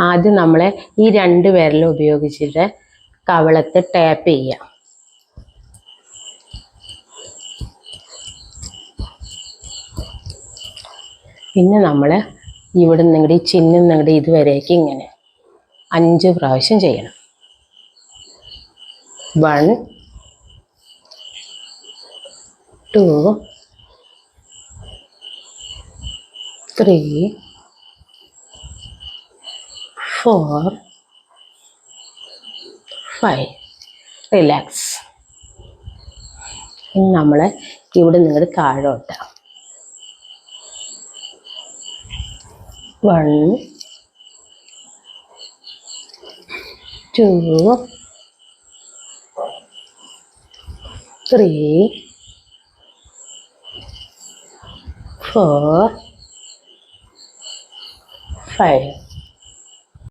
ആദ്യം നമ്മൾ ഈ 2 വിരൽ ഉപയോഗിച്ചിട്ട് കവളത്ത് ടാപ്പ് ചെയ്യാം. പിന്നെ നമ്മൾ ഇവിടെ നിങ്ങളുടെ ഈ ചിഹ്നം നിങ്ങളുടെ ഇതുവരേക്ക് ഇങ്ങനെ 5 പ്രാവശ്യം ചെയ്യണം. 1 2 3 4 5. റിലാക്സ്. ഇനി നമ്മൾ ഇവിടെ നിങ്ങൾ താഴോട്ട് 1 2 3 4 5.